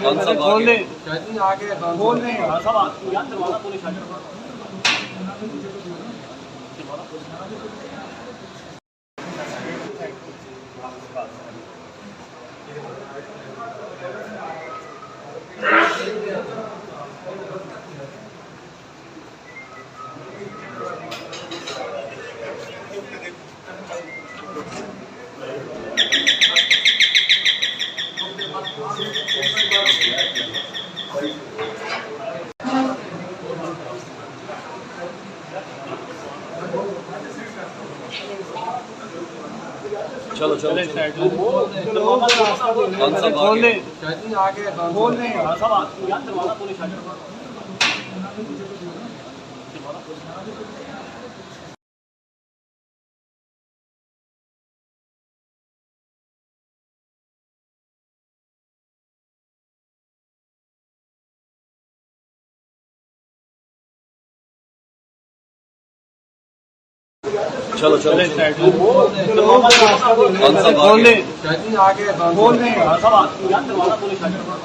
कौन सा खोल दे आगे खोल नहीं सब याद करवाना पुलिस आ जाएगा। चलो चलो कौन सा खोल दे आगे खोल नहीं सब याद करवाना पुलिस आ जाएगा। चलो चलो कौन सा खोल दे आगे खोल नहीं सब याद करवाना पुलिस आ जाएगा।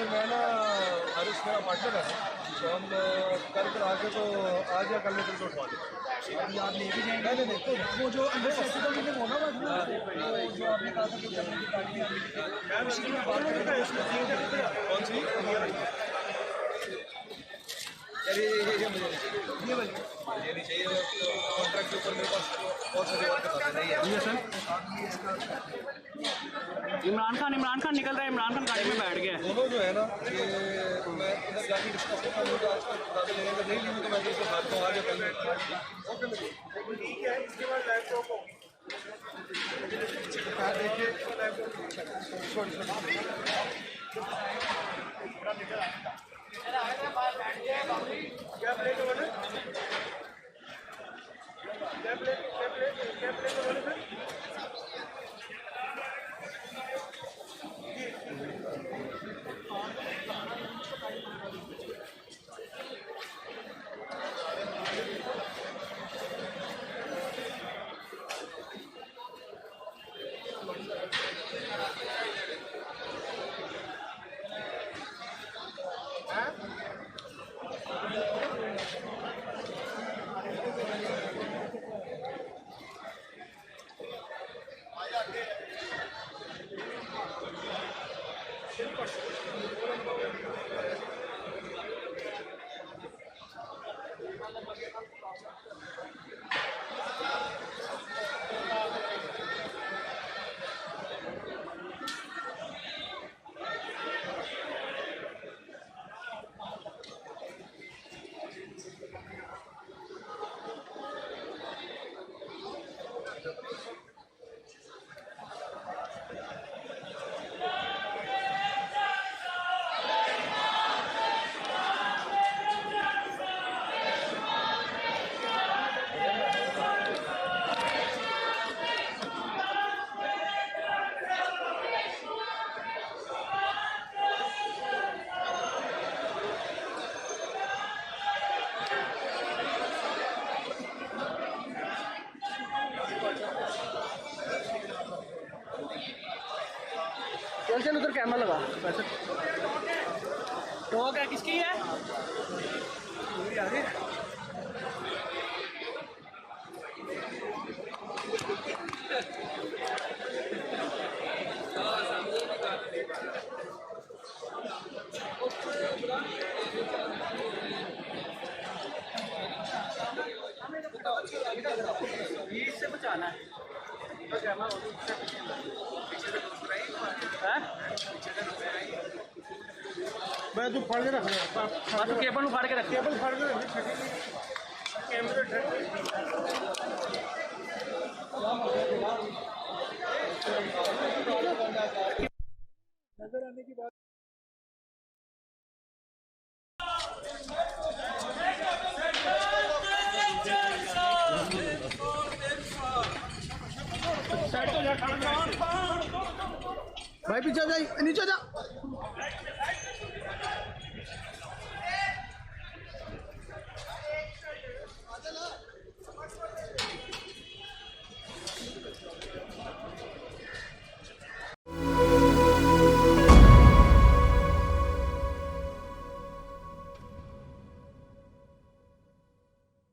मैं ना हरीश मेरा पार्टनर है तो हम कर कर आके तो आज या कल में तुमको उठवा दें। अभी आप लेके जाएंगे नहीं तो वो जो अंदर से होगा बस जो आपने कहा था कि करने की पार्टी मैं उसी की बात कर रहा हूँ। कौन सी ये मुझे ये नहीं चाहिए कॉन्ट्रैक्ट के ऊपर मेरे पास बहुत सारी और किताबें नहीं है। सर इमरान खान निकल रहा है। इमरान खान गाड़ी में बैठ गया है। दोनों जो है ना ये मैं इधर जाके डिस्कस करता हूँ तो आज तक किताबें लेने का नहीं ली तो मैं इसको खाता हूँ आज या कल में ओके ठीक है। इसके बाद लैपटॉप को देखिए क्या प्लेट वाले क्या प्लेट वाले सर चल उधर कैमरा लगा वैसे टॉक है किसकी है बीच से बचाना है मैं तू फाड़ के रख बस केबल फाड़ के रख केबल फाड़ के रख कैमरे नजर आने की बात भाई पीछे जा नीचे जा